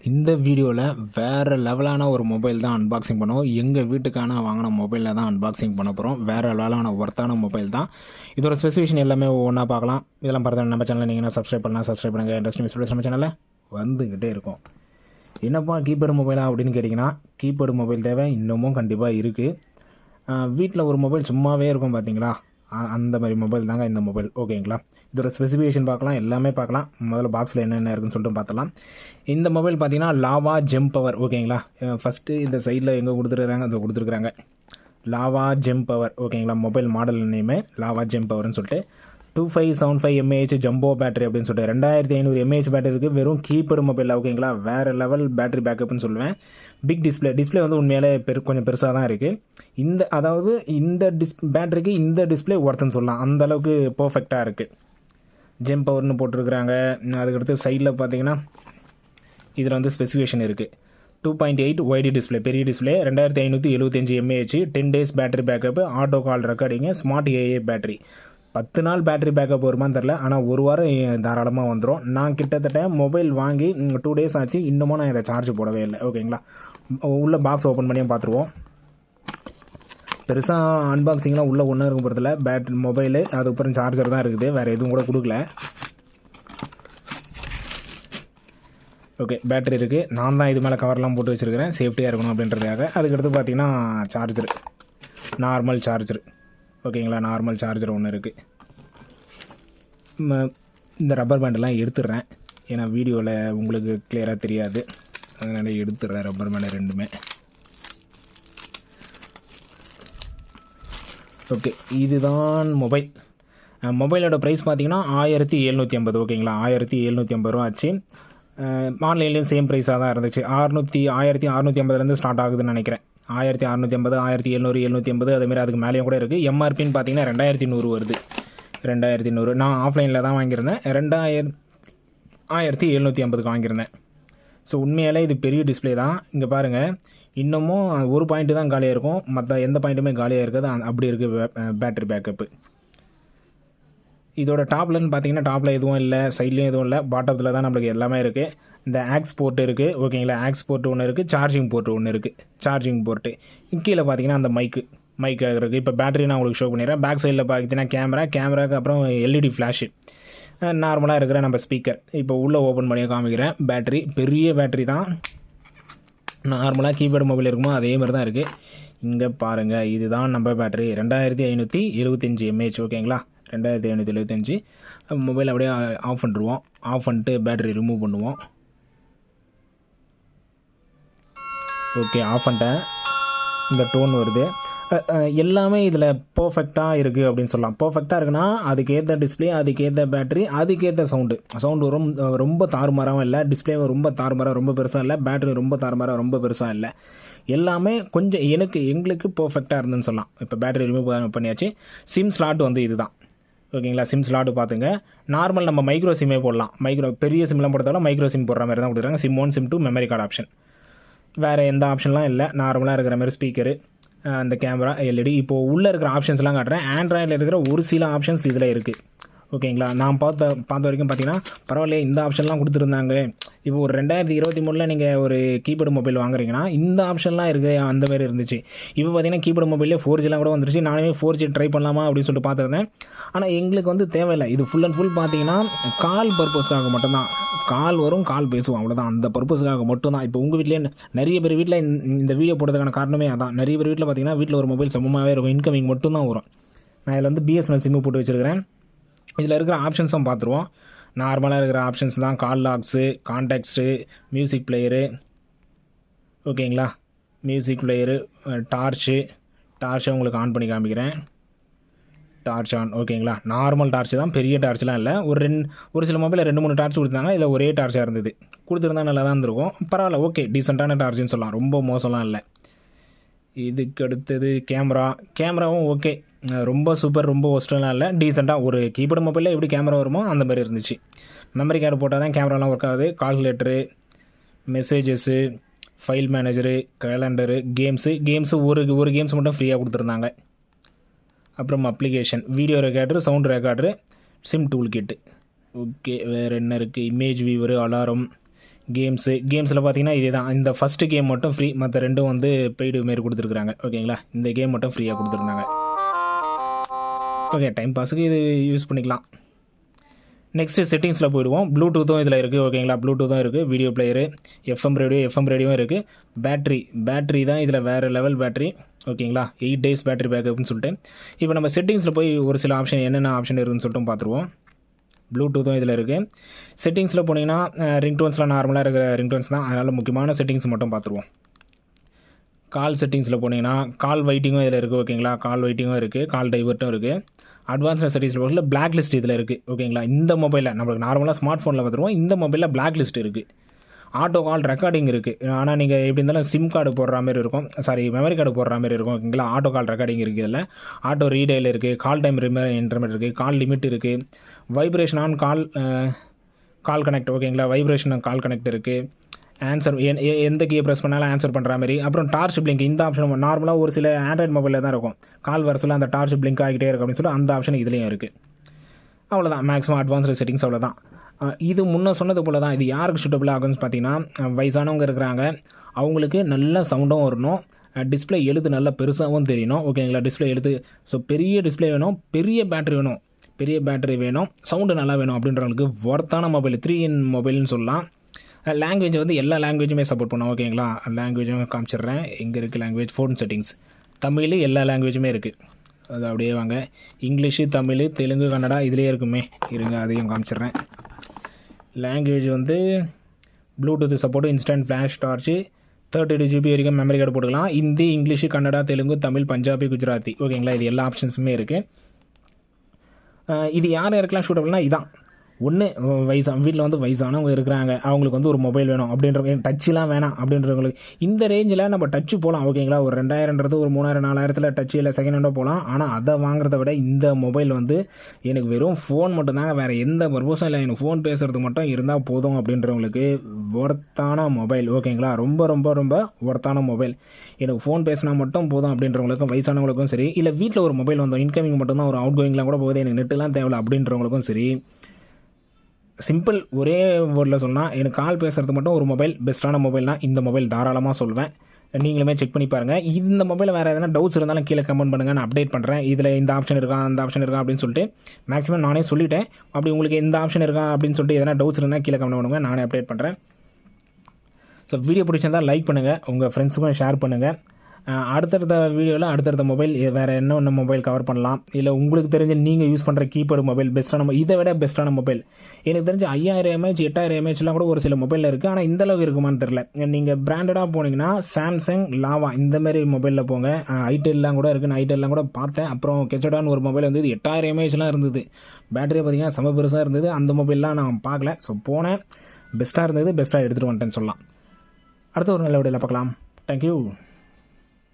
இந்த வீடியோவில் வேறு லெவலான ஒரு மொபைல் தான் அன்பாக்சிங் பண்ணுவோம். எங்கள் வீட்டுக்கான வாங்கின மொபைலில் தான் அன்பாக்சிங் பண்ண போகிறோம். வேறு லெவலான ஒர்த்தான மொபைல் தான். இதோட ஸ்பெசிஃபிகேஷன் எல்லாமே ஒவ்வொன்றா பார்க்கலாம். இதெல்லாம் பார்த்து நம்ம சேனலில் நீங்கள் சப்ஸ்கிரைப் பண்ணுங்கள். இன்ட்ரெஸ்டிங் வீடியோஸ் நம்ம சேனலில் வந்துக்கிட்டே இருக்கும். என்னப்பா கீபேடு மொபைலா அப்படின்னு கேட்டிங்கன்னா, கீபேடு மொபைல் தேவை இன்னமும் கண்டிப்பாக இருக்குது. வீட்டில் ஒரு மொபைல் சும்மாவே இருக்கும் பார்த்தீங்களா, அந்த மாதிரி மொபைல் தாங்க இந்த மொபைல். ஓகேங்களா, இதோட ஸ்பெசிஃபிகேஷன் பார்க்கலாம், எல்லாமே பார்க்கலாம். முதல்ல பாக்ஸில் என்னென்ன இருக்குன்னு சொல்லிட்டு பார்த்தலாம். இந்த மொபைல் பார்த்தீங்கன்னா லாவா ஜெம் பவர். ஓகேங்களா, ஃபஸ்ட்டு இந்த சைடில் எங்கே கொடுத்துருக்குறாங்க, அதை கொடுத்துருக்குறாங்க லாவா ஜெம் பவர். ஓகேங்களா, மொபைல் மாடல் நேமே லாவா ஜெம் பவர்னு சொல்லிட்டு 2575 mAh ஜம்போ பேட்டரி அப்படின்னு சொல்லிட்டு 2500 mAh பேட்டரி இருக்குது. வெறும் கீபேடு மொபைல். ஓகேங்களா, வேறு லெவல் பேட்டரி பேக்கப்னு சொல்லுவேன். பிக் டிஸ்பிளே வந்து உண்மையிலே கொஞ்சம் பெருசாக தான் இருக்குது. இந்த பேட்டரிக்கு இந்த டிஸ்பிளே ஒர்த்துன்னு சொல்லலாம். அந்தளவுக்கு பர்ஃபெக்டாக இருக்குது. ஜெம் பவர்னு போட்டிருக்கிறாங்க. அதுக்கடுத்து சைடில் பார்த்தீங்கன்னா இதில் வந்து ஸ்பெசிஃபிகேஷன் இருக்குது. 2.8 ஒய்டி டிஸ்பிளே, பெரிய display, 2575 mAh, 10 days battery backup, auto call recording, smart AA battery. 10 நாள் பேட்டரி பேக்கப் வருமானு தெரில, ஆனால் ஒரு வாரம் தாராளமாக வந்துடும். நான் கிட்டத்தட்ட மொபைல் வாங்கி 2 days ஆச்சு, இன்னமும் நான் இதை சார்ஜ் போடவே இல்லை. ஓகேங்களா, உள்ள பாக்ஸ் ஓப்பன் பண்ணியும் பார்த்துருவோம். பெருசாக அன்பாக்சிங்லாம் உள்ளே ஒன்றும் இருக்கும் போகிறதுல, பேட்டரி மொபைலு அதுக்கப்புறம் சார்ஜர் தான் இருக்குது, வேறு எதுவும் கூட கொடுக்கல. ஓகே, பேட்டரி இருக்குது. நான் தான் இது மேலே கவர்லாம் போட்டு வச்சுருக்கிறேன், சேஃப்டியாக இருக்கணும் அப்படின்றதுக்காக. அதுக்கடுத்து பார்த்திங்கன்னா சார்ஜர், நார்மல் சார்ஜர். ஓகேங்களா, நார்மல் சார்ஜர் ஒன்று இருக்குது. இந்த ரப்பர் பேண்டெல்லாம் எடுத்துடுறேன், ஏன்னா வீடியோவில் உங்களுக்கு கிளியராக தெரியாது, அதனால் எடுத்துடுறேன் ரப்பர் பேண்டு ரெண்டுமே. ஓகே, இதுதான் மொபைலோட ப்ரைஸ் பார்த்தீங்கன்னா 1750. ஓகேங்களா, 1750 ரூபா ஆச்சு. ஆன்லைன்லேயும் சேம் ப்ரைஸாக தான் இருந்துச்சு. 1650 ஸ்டார்ட் ஆகுதுன்னு நினைக்கிறேன். 1650, 1700, 750, அதுமாரி அதுக்கு மேலேயும் கூட இருக்குது. எம்ஆர்பின்னு பார்த்தீங்கன்னா 2100 வருது. 2100. நான் ஆஃப்லைனில் தான் வாங்கியிருந்தேன். 1750க்கு வாங்கியிருந்தேன். ஸோ உண்மையாலே இது பெரிய டிஸ்பிளே தான். இங்கே பாருங்கள், இன்னமும் ஒரு பாயிண்ட்டு தான் காலியாக இருக்கும், மற்ற எந்த பாயிண்ட்டுமே காலியாக இருக்காது. அப்படி இருக்குது பேட்டரி பேக்கப்பு. இதோட டாப்லன்னு பார்த்தீங்கன்னா டாப்பில் எதுவும் இல்லை, சைட்லேயும் எதுவும் இல்லை, பாட்டத்தில் தான் நம்மளுக்கு எல்லாமே இருக்குது. இந்த ஆக்ஸ் போர்ட் இருக்குது. ஓகேங்களா, ஆக்ஸ் போர்ட் ஒன்று இருக்குது, சார்ஜிங் போர்ட் ஒன்று இருக்குது. சார்ஜிங் போர்ட்டு கீழே பார்த்தீங்கன்னா அந்த மைக் இருக்குது. இப்போ பேட்டரி நான் உங்களுக்கு ஷோ பண்ணிடுறேன். பேக் சைடில் பார்த்தீங்கன்னா கேமராக்கு அப்புறம் எல்இடி ஃப்ளாஷு, நார்மலாக இருக்கிற நம்ம ஸ்பீக்கர். இப்போ உள்ளே ஓப்பன் பண்ணி காமிக்கிறேன். பேட்டரி பெரிய பேட்டரி தான், நார்மலாக கீபேடு மொபைல் இருக்குமோ அதே மாதிரி தான் இருக்குது. இங்கே பாருங்கள், இதுதான் நம்ம பேட்டரி 2575 mAh. ஓகேங்களா, 2575. மொபைல் அப்படியே ஆஃப் பண்ணிடுவோம். ஆஃப் பண்ணிட்டு பேட்டரி ரிமூவ் பண்ணுவோம். ஓகே, ஆஃப் பண்ணிட்டேன். இந்த டோன் வருது. எல்லாமே இதில் பர்ஃபெக்டாக இருக்குது அப்படின்னு சொல்லலாம். பர்ஃபெக்டாக இருக்குன்னா அதுக்கேற்ற டிஸ்பிளே, அதுக்கேற்ற பேட்டரி, அதுக்கேற்ற சவுண்டு ரொம்ப தாறுமாறாகவும் இல்லை. டிஸ்பிளே ரொம்ப தாறுமாறாக ரொம்ப பெருசாக இல்லை, பேட்டரி ரொம்ப தாறுமாறாக ரொம்ப பெருசாக இல்லை. எல்லாமே கொஞ்சம் எங்களுக்கு பர்ஃபெக்டாக இருந்துன்னு சொல்லலாம். இப்போ பேட்டரி ரிமூவ் பண்ணியாச்சு. சிம் ஸ்லாட் வந்து இதுதான். ஓகேங்களா, சிம் ஸ்லாட்டு பார்த்துங்க. நார்மல் நம்ம மைக்ரோ சிம்மே போடலாம். பெரிய சிம்லாம் போடுறதால மைக்ரோ சிம் போடுற மாதிரி தான் கொடுத்துருக்காங்க. Sim 1, sim 2, memory card option. வேறு எந்த ஆப்ஷன்லாம் இல்லை. நார்மலாக இருக்கிற மாதிரி ஸ்பீக்கரு, அந்த கேமரா, எல்இடி. இப்போது உள்ளே இருக்கிற ஆப்ஷன்ஸ்லாம் காட்டுறேன். ஆண்ட்ராய்டில் இருக்கிற ஒரு சில ஆப்ஷன்ஸ் இதில் இருக்குது. ஓகேங்களா, நான் பார்த்த வரைக்கும் பார்த்தீங்கன்னா பரவாயில்ல, இந்த ஆப்ஷன்லாம் கொடுத்துருந்தாங்க. இப்போ ஒரு 2023 நீங்கள் ஒரு கீபேடு மொபைல் வாங்குறீங்கன்னா இந்த ஆப்ஷன்லாம் இருக்குது, அந்த மாதிரி இருந்துச்சு. இப்போ பார்த்தீங்கன்னா கீபேடு மொபைலே 4Gலாம் கூட வந்துருச்சு. நானே 4G ட்ரை பண்ணலாமா அப்படின்னு சொல்லிட்டு பார்த்துருந்தேன். ஆனால் எங்களுக்கு வந்து தேவையில்லை. இது ஃபுல் அண்ட் ஃபுல் பார்த்தீங்கன்னா கால் பர்பஸ்க்காக மட்டும்தான். கால் வரும், கால் பேசுவோம், அவ்வளோதான். அந்த பர்பஸ்க்காக மட்டும்தான். இப்போ உங்கள் வீட்டிலே நிறைய பேர் வீட்டில் இந்த வீடியோ போடுறதுக்கான காரணமே அதான். நிறைய பேர் வீட்டில் பார்த்தீங்கன்னா வீட்டில் ஒரு மொபைல் சமமாகவே இருக்கும், இன்கமிங் மட்டும்தான் வரும். நான் இதில் வந்து பிஎஸ்என்எல் சிம்மு போட்டு வச்சுருக்கிறேன். இதில் இருக்கிற ஆப்ஷன்ஸும் பார்த்துருவோம். நார்மலாக இருக்கிற ஆப்ஷன்ஸ் தான். கால் லாக்ஸு, கான்டாக்ட்ஸு, மியூசிக் பிளேயரு. ஓகேங்களா, மியூசிக் பிளேயரு, டார்ச்சை உங்களுக்கு ஆன் பண்ணி காமிக்கிறேன். Torch on. ஓகேங்களா, நார்மல் டார்ச் தான், பெரிய டார்ச்லாம் இல்லை. ஒரு சில மொபைலில் 2-3 டார்ச் கொடுத்தாங்க, இதில் ஒரே டார்ச்சாக இருந்தது. கொடுத்துருந்தா நல்லா தான் இருந்திருக்கும். பரவாயில்ல, ஓகே, டீசெண்டான டார்ச்னு சொல்லலாம், ரொம்ப மோசம்லாம் இல்லை. இதுக்கு அடுத்தது கேமராவும் ஓகே, ரொம்ப சூப்பர், ரொம்ப ஒஸ்டெல்லாம் இல்லை, டீசெண்டாக. ஒரு கீபோர்டு மொபைலில் எப்படி கேமரா வருமோ அந்த மாதிரி இருந்துச்சு. மெமரி கார்டு போட்டால் தான் கேமராலாம் ஒர்க் ஆகுது. Calculator, messages, file manager, calendar, games ஒரு கேம்ஸ் மட்டும் ஃப்ரீயாக கொடுத்துருந்தாங்க. அப்புறம் application, video recorder, sound recorder, SIM tool kit. Okay, வேறு என்ன இருக்குது? இமேஜ் வியூவரு, அலாரம், கேம்ஸில் பார்த்தீங்கன்னா இதே தான். இந்த ஃபஸ்ட்டு கேம் மட்டும் ஃப்ரீ, மற்ற ரெண்டும் வந்து பெய்டு மாரி கொடுத்துருக்குறாங்க. ஓகேங்களா, இந்த கேம் மட்டும் ஃப்ரீயாக கொடுத்துருந்தாங்க. ஓகே, டைம் பாஸுக்கு இது யூஸ் பண்ணிக்கலாம். நெக்ஸ்ட்டு செட்டிங்ஸில் போயிடுவோம். ப்ளூடூத்தும் இதில் இருக்குது. ஓகேங்களா, ப்ளூடூத்தும் இருக்குது, வீடியோ பிளேயரு, எஃப்எம் ரேடியோவும் இருக்குது. பேட்ரி தான் இதில் வேறு லெவல் பேட்ரி. ஓகேங்களா, 8 days பேட்ரி பேக்கப்னு சொல்லிட்டு. இப்போ நம்ம செட்டிங்ஸில் போய் ஒரு சில ஆப்ஷன் என்னென்ன ஆப்ஷன் இருக்குதுன்னு சொல்லிட்டு பார்த்துருவோம். ப்ளூடூத்தும் இதில் இருக்குது. செட்டிங்ஸில் போனீங்கன்னா ரிங்டோன்ஸ்லாம் நார்மலாக இருக்கிற ரிங்டோன்ஸ் தான், அதனால் முக்கியமான செட்டிங்ஸ் மட்டும் பார்த்துருவோம். கால் செட்டிங்ஸில் போனீங்கன்னா கால் வெயிட்டிங்கும் இதில் இருக்குது. ஓகேங்களா, கால் வெயிட்டிங்கும் இருக்குது, கால் டைவர்ட்டும் இருக்குது. அட்வான்ஸ்டு செட்டிங்ஸில் போகல பிளாக் லிஸ்ட் இதில் இருக்குது. ஓகேங்களா, இந்த மொபைலில் நம்மளுக்கு நார்மலாக ஸ்மார்ட் ஃபோனில் பார்த்துருவோம், இந்த மொபைலில் பிளாக் லிஸ்ட் இருக்குது. ஆட்டோ கால் ரெக்கார்டிங் இருக்குது. ஆனால் நீங்கள் எப்படி இருந்தாலும் சிம் கார்டு போடுற மாதிரி இருக்கும், மெமரி கார்டு போடுற மாதிரி இருக்கும். ஓகேங்களா, ஆட்டோ கால் ரெக்கார்டிங் இருக்குது. இதில் ஆட்டோ ரீடைல் இருக்குது, கால் டைம் இன்டர்மெட் இருக்குது, கால் லிமிட் இருக்குது, வைப்ரேஷன் ஆன் கால் கனெக்ட். ஓகேங்களா, வைப்ரேஷன் கால் கனெக்ட் இருக்குது. ஆன்சர் எந்த கீயை ப்ரெஸ் பண்ணாலும் ஆன்சர் பண்ணுற மாதிரி. அப்புறம் டார்ச் பிளிங்க், இந்த ஆப்ஷன் நார்மலாக ஒரு சில ஆண்ட்ராய்டு மொபைலில் தான் இருக்கும். கால் வரசில் அந்த டார்ச் பிளிங்க் ஆகிட்டே இருக்கும் அப்படின்னு சொல்லிட்டு அந்த ஆப்ஷன் இதுலேயும் இருக்குது. அவ்வளோதான், மேக்ஸிமம் அட்வான்ஸ்டு செட்டிங்ஸ் அவ்வளோதான். இது முன்ன சொன்னது போல் தான். இது யாருக்கு சூட்டபிள் ஆகும்னு பார்த்தீங்கன்னா, வயசானவங்க இருக்கிறாங்க, அவங்களுக்கு நல்ல சவுண்டும் வரணும், டிஸ்பிளே எழுத்து நல்லா பெருசாகவும் தெரியணும். ஓகேங்களா, டிஸ்பிளே எழுத்து பெரிய டிஸ்பிளே வேணும், பெரிய பேட்டரி வேணும், சவுண்டு நல்லா வேணும் அப்படின்றவங்களுக்கு ஒர்த்தான மொபைல் 3in மொபைல்னு சொல்லலாம். லாங்குவேஜ் வந்து எல்லா லாங்குவேஜுமே சப்போர்ட் பண்ணும். ஓகேங்களா, லாங்குவேஜும் காமிச்சிடுறேன். எங்கே இருக்குது லாங்குவேஜ்? ஃபோன் செட்டிங்ஸ், தமிழ் எல்லா லாங்குவேஜுமே இருக்குது. அது அப்படியே வாங்க, இங்கிலீஷு, தமிழ், தெலுங்கு, கன்னடா இதுலேயே இருக்குமே. இருங்க, அதையும் காமிச்சிடுறேன். லாங்குவேஜ் வந்து Bluetooth support, instant flash torch, 32 GB வரைக்கும் மெமரி கார்டு போட்டுக்கலாம். ஹிந்தி, இங்கிலீஷு, கன்னடா, தெலுங்கு, தமிழ், பஞ்சாபி, குஜராத்தி. ஓகேங்களா, இது எல்லா ஆப்ஷன்ஸுமே இருக்குது. இது யார் யாருக்கெல்லாம் சூட்டபிள்னா இதான். ஒன்று வீட்டில் வந்து வயசானவங்க இருக்கிறாங்க, அவங்களுக்கு வந்து ஒரு மொபைல் வேணும் அப்படின்றவங்க, டச்சுலாம் வேணாம் அப்படின்றவங்களுக்கு இந்த ரேஞ்சில் நம்ம டச்சு போகலாம். ஓகேங்களா, ஒரு 2000ன்றது ஒரு 3000 4000 டச்சு இல்லை செகண்ட் ஹேண்டாக போகலாம். ஆனால் அதை வாங்குறத விட இந்த மொபைல் வந்து எனக்கு வெறும் ஃபோன் மட்டும்தாங்க, வேறு எந்த பர்பஸும் இல்லை, எனக்கு ஃபோன் பேசுகிறது மட்டும் இருந்தால் போதும் அப்படின்றவங்களுக்கு ஒர்த்தான மொபைல். ஓகேங்களா, ரொம்ப ரொம்ப ரொம்ப ஒர்த்தான மொபைல். எனக்கு ஃபோன் பேசினா மட்டும் போதும் அப்படின்றவங்களுக்கும், வயசானவங்களுக்கும் சரி, இல்லை வீட்டில் ஒரு மொபைல் வந்தோம் இன்கமிங் மட்டும்தான், ஒரு அவுட் கோயிங்லாம் கூட போகுது, எனக்கு நெட்டுலாம் தேவையில்லை அப்படின்றவங்களுக்கும் சரி. சிம்பிள், ஒரே வேர்டில் சொன்னால் எனக்கு கால் பேசுகிறது மட்டும் ஒரு மொபைல் பெஸ்ட்டான மொபைல்னால் இந்த மொபைல் தாராளமாக சொல்வேன். நீங்களுமே செக் பண்ணி பாருங்கள். இந்த மொபைலில் வேறு எதனா டவுட்ஸ் இருந்தாலும் கீழே கமெண்ட் பண்ணுங்கள், நான் அப்டேட் பண்ணுறேன். இதில் இந்த ஆப்ஷன் இருக்கா, அந்த ஆப்ஷன் இருக்கா அப்படின்னு சொல்லிட்டு மேக்ஸிமம் நானே சொல்லிட்டேன். அப்படி உங்களுக்கு எந்த ஆப்ஷன் இருக்கா அப்படின்னு சொல்லிட்டு எதனா டவுட்ஸ் இருந்தால் கீழே கமெண்ட் பண்ணுங்கள், நானே அப்டேட் பண்ணுறேன். வீடியோ பிடிச்சிருந்தால் லைக் பண்ணுங்கள், உங்கள் ஃப்ரெண்ட்ஸுக்கும் ஷேர் பண்ணுங்கள். அடுத்தடுத்த வீடியோவில் அடுத்தடுத்த மொபைல் வேறு என்ன மொபைல் கவர் பண்ணலாம், இல்லை உங்களுக்கு தெரிஞ்ச நீங்கள் யூஸ் பண்ணுற கீபேடு மொபைல் பெஸ்ட்டான இதை விட பெஸ்ட்டான மொபைல் எனக்கு தெரிஞ்சு 5000 mAh 8000 mAhலாம் கூட ஒரு சில மொபைலில் இருக்குது. ஆனால் இந்தளவுக்கு இருக்குமான்னு தெரில. நீங்கள் பிராண்டடாக போனீங்கன்னா சாம்சங், லாவா இந்தமாரி மொபைலில் போங்க. ஐடெல்லாம் கூட இருக்குது, நான் ஐடெல்லாம் கூட பார்த்தேன். அப்புறம் கெச்சடான்னு ஒரு மொபைல் வந்து 8000 mAhலாம் இருந்தது, பேட்டரி பார்த்தீங்கன்னா செம பெருசாக இருந்தது. அந்த மொபைல்லாம் நான் பார்க்கல. போனேன், பெஸ்ட்டாக இருந்தது, பெஸ்ட்டாக எடுத்துகிட்டு வந்துட்டேன்னு சொல்லலாம். அடுத்த ஒரு நல்ல வீடியோவில் பார்க்கலாம். தேங்க்யூ.